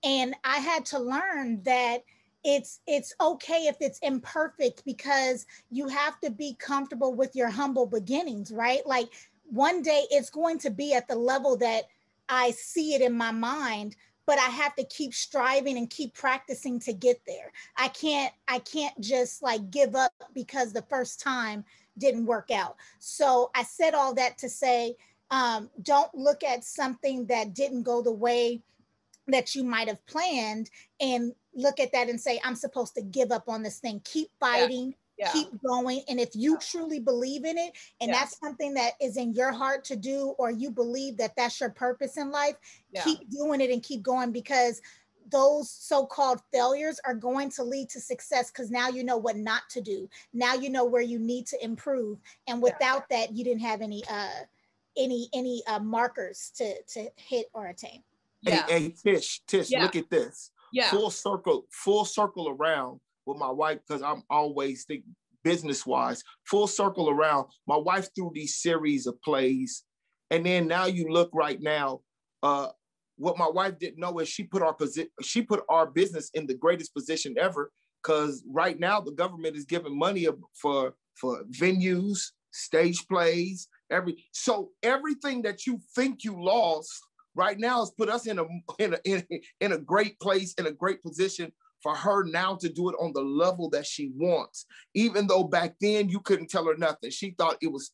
And I had to learn that it's okay if it's imperfect, because you have to be comfortable with your humble beginnings, right? Like, one day it's going to be at the level that I see it in my mind, but I have to keep striving and keep practicing to get there. I can't just like give up because the first time didn't work out. So I said all that to say, don't look at something that didn't go the way that you might have planned and look at that and say, I'm supposed to give up on this thing. Keep fighting. Yeah. Keep going. And if you truly believe in it, and that's something that is in your heart to do, or you believe that that's your purpose in life, keep doing it and keep going, because those so-called failures are going to lead to success, because now you know what not to do. Now you know where you need to improve. And without that, you didn't have any markers to hit or attain.
Yeah. Hey, Tish, look at this. Yeah. Full circle around with my wife, because I'm always thinking business-wise, full circle around. My wife threw these series of plays, and then now you look right now, what my wife didn't know is she put our business in the greatest position ever, because right now the government is giving money for venues, stage plays, so everything that you think you lost right now has put us in a great place, in a great position for her now to do it on the level that she wants. Even though back then you couldn't tell her nothing. She thought it was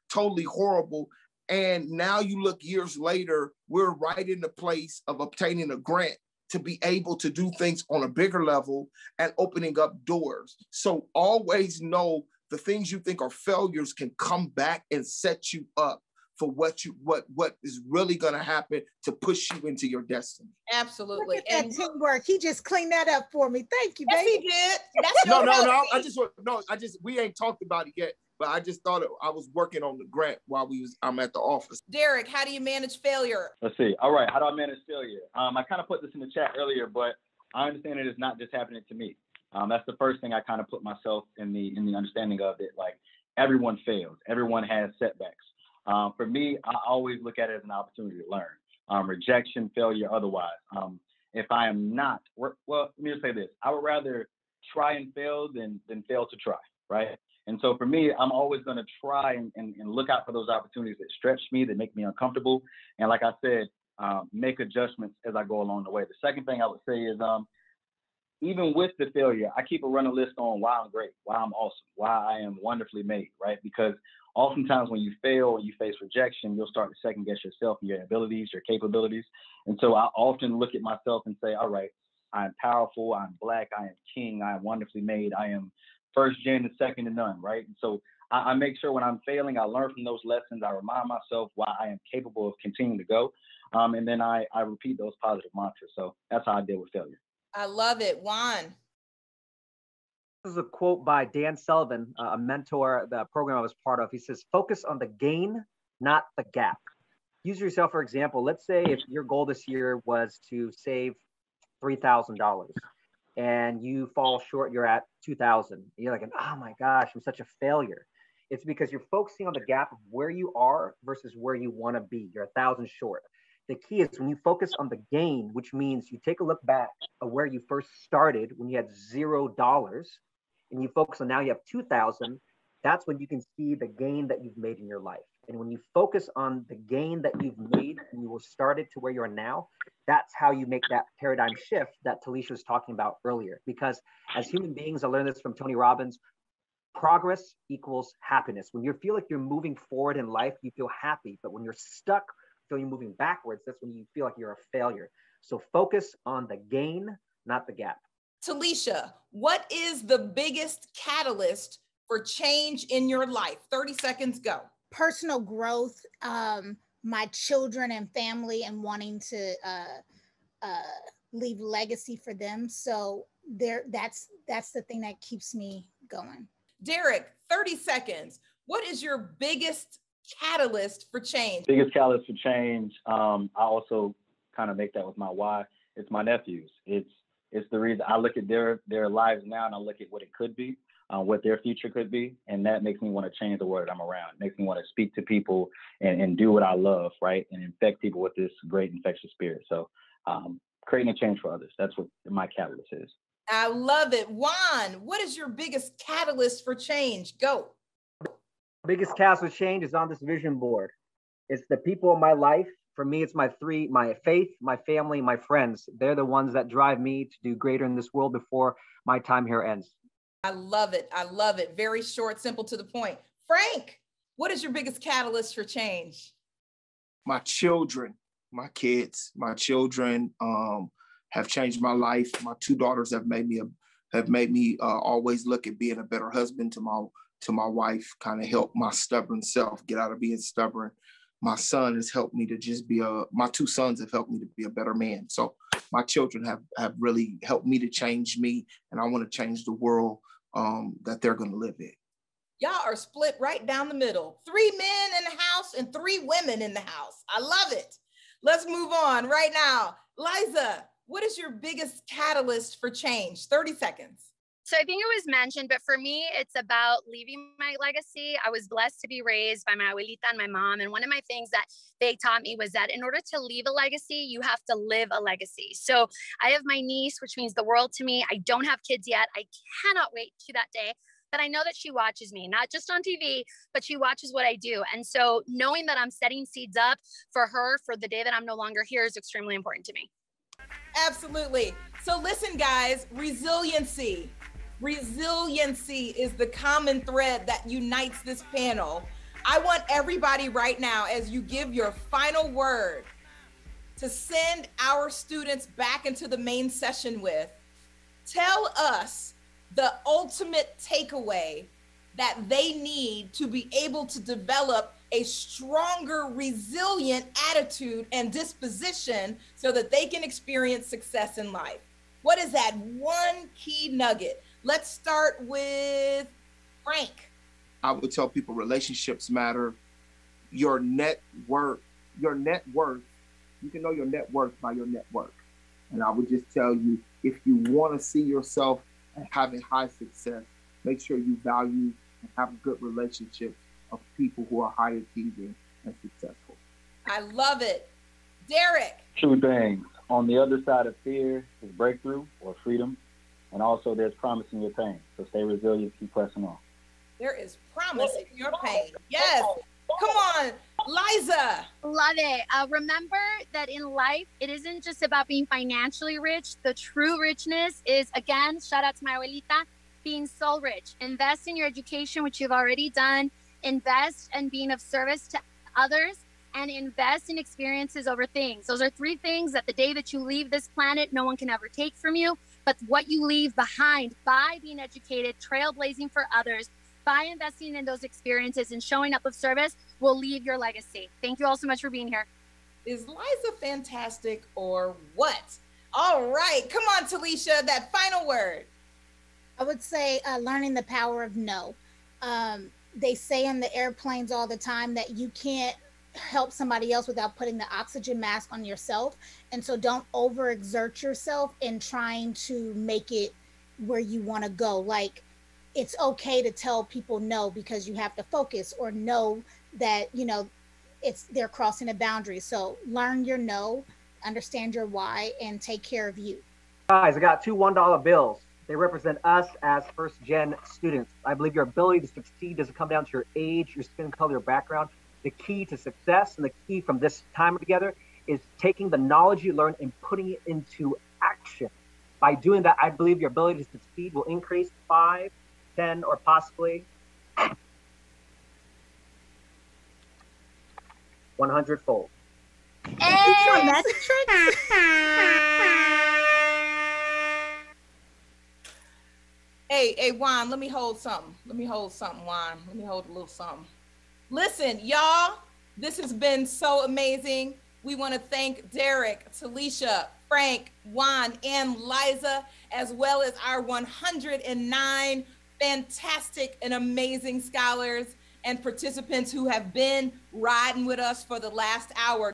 totally horrible. And now you look years later, we're right in the place of obtaining a grant to be able to do things on a bigger level and opening up doors. So always know the things you think are failures can come back and set you up for what is really going to happen to push you into your destiny.
Absolutely.
Look at that teamwork. He just cleaned that up for me. Thank you, baby.
Yes, he did. That's
we ain't talked about it yet, but I just thought I was working on the grant while I'm at the office.
Derek, how do you manage failure?
Let's see. All right. How do I manage failure? I kind of put this in the chat earlier, but I understand it is not just happening to me. That's the first thing I kind of put myself in the understanding of it. Like, everyone fails, everyone has setbacks. For me, I always look at it as an opportunity to learn. Rejection, failure, otherwise. If I am not, well, let me just say this: I would rather try and fail than fail to try, right? And so for me, I'm always going to try and look out for those opportunities that stretch me, that make me uncomfortable. And like I said, make adjustments as I go along the way. The second thing I would say is, even with the failure, I keep a running list on why I'm great, why I'm awesome, why I am wonderfully made, right? Because oftentimes when you fail and you face rejection, you'll start to second guess yourself and your abilities, your capabilities. And so I often look at myself and say, all right, I'm powerful, I'm Black, I am king, I am wonderfully made, I am first gen and second to none, right? And so I make sure when I'm failing, I learn from those lessons. I remind myself why I am capable of continuing to go. And then I repeat those positive mantras. So that's how I deal with failure.
I love it. Juan.
This is a quote by Dan Sullivan, a mentor, the program I was part of. He says, focus on the gain, not the gap. Use yourself for example. Let's say if your goal this year was to save $3,000 and you fall short, you're at 2,000. You're like, oh my gosh, I'm such a failure. It's because you're focusing on the gap of where you are versus where you want to be. You're 1,000 short. The key is when you focus on the gain, which means you take a look back at where you first started when you had $0, and you focus on now you have 2,000. That's when you can see the gain that you've made in your life. And when you focus on the gain that you've made and you will start it to where you are now, that's how you make that paradigm shift that Talisha was talking about earlier. Because as human beings, I learned this from Tony Robbins, progress equals happiness. When you feel like you're moving forward in life, you feel happy. But when you're stuck, feel you're moving backwards, that's when you feel like you're a failure. So focus on the gain, not the gap.
Talisha, what is the biggest catalyst for change in your life? 30 seconds, go.
Personal growth, my children and family, and wanting to leave legacy for them. So that's the thing that keeps me going.
Derek, 30 seconds. What is your biggest catalyst for change?
Biggest catalyst for change. I also kind of make that with my why. It's my nephews. It's the reason I look at their lives now and I look at what it could be, what their future could be. And that makes me want to change the world I'm around. It makes me want to speak to people and do what I love, right? And infect people with this great infectious spirit. So creating a change for others. That's what my catalyst is.
I love it. Juan, what is your biggest catalyst for change? Go.
Biggest catalyst for change is on this vision board. It's the people in my life. For me, it's my faith, my family, my friends. They're the ones that drive me to do greater in this world before my time here ends.
I love it. I love it. Very short, simple, to the point. Frank, what is your biggest catalyst for change?
My children, my kids, my children have changed my life. My two daughters have made me always look at being a better husband to my wife, kind of help my stubborn self get out of being stubborn. My son has helped me to just my two sons have helped me to be a better man. So my children have really helped me to change me, and I want to change the world that they're going to live in.
Y'all are split right down the middle. 3 men in the house and 3 women in the house. I love it. Let's move on right now. Liza, what is your biggest catalyst for change? 30 seconds.
So I think it was mentioned, but for me, it's about leaving my legacy. I was blessed to be raised by my abuelita and my mom. And one of my things that they taught me was that in order to leave a legacy, you have to live a legacy. So I have my niece, which means the world to me. I don't have kids yet. I cannot wait to that day. But I know that she watches me, not just on TV, but she watches what I do. And so knowing that I'm setting seeds up for her for the day that I'm no longer here is extremely important to me.
Absolutely. So listen, guys, resiliency. Resiliency is the common thread that unites this panel. I want everybody right now, as you give your final word, to send our students back into the main session with, tell us the ultimate takeaway that they need to be able to develop a stronger, resilient attitude and disposition so that they can experience success in life. What is that one key nugget? Let's start with Frank.
I would tell people relationships matter. Your net worth, you can know your net worth by your network. And I would just tell you, if you want to see yourself and having high success. Make sure you value and have a good relationship of people who are high achieving and successful.
I love it. Derek.
Two things. On the other side of fear is breakthrough or freedom. And also there's promise in your pain. So stay resilient, keep pressing on.
There is promise in your pain. Yes. Come on, Liza.
Love it. Remember that in life, it isn't just about being financially rich. The true richness is, again, shout out to my abuelita, being soul rich. Invest in your education, which you've already done. Invest in being of service to others, and invest in experiences over things. Those are three things that the day that you leave this planet, no one can ever take from you. But what you leave behind by being educated, trailblazing for others, by investing in those experiences and showing up of service will leave your legacy. Thank you all so much for being here.
Is Liza fantastic or what? All right, come on, Talisha, that final word.
I would say learning the power of no. They say in the airplanes all the time that you can't help somebody else without putting the oxygen mask on yourself. And so don't overexert yourself in trying to make it where you want to go. Like, it's okay to tell people no because you have to focus, or know that, you know, they're crossing a boundary. So learn your no, understand your why, and take care of you.
Guys, I got two $1 bills. They represent us as first-gen students. I believe your ability to succeed doesn't come down to your age, your skin color, your background. The key to success and the key from this time together is taking the knowledge you learn and putting it into action. By doing that, I believe your ability to succeed will increase 5, 10, or possibly 100-fold.
Hey!
Hey, Juan, let me hold something. Juan. Let me hold a little something. Listen, y'all, this has been so amazing. We want to thank Derek, Talisha, Frank, Juan, and Liza, as well as our 109 fantastic and amazing scholars and participants who have been riding with us for the last hour.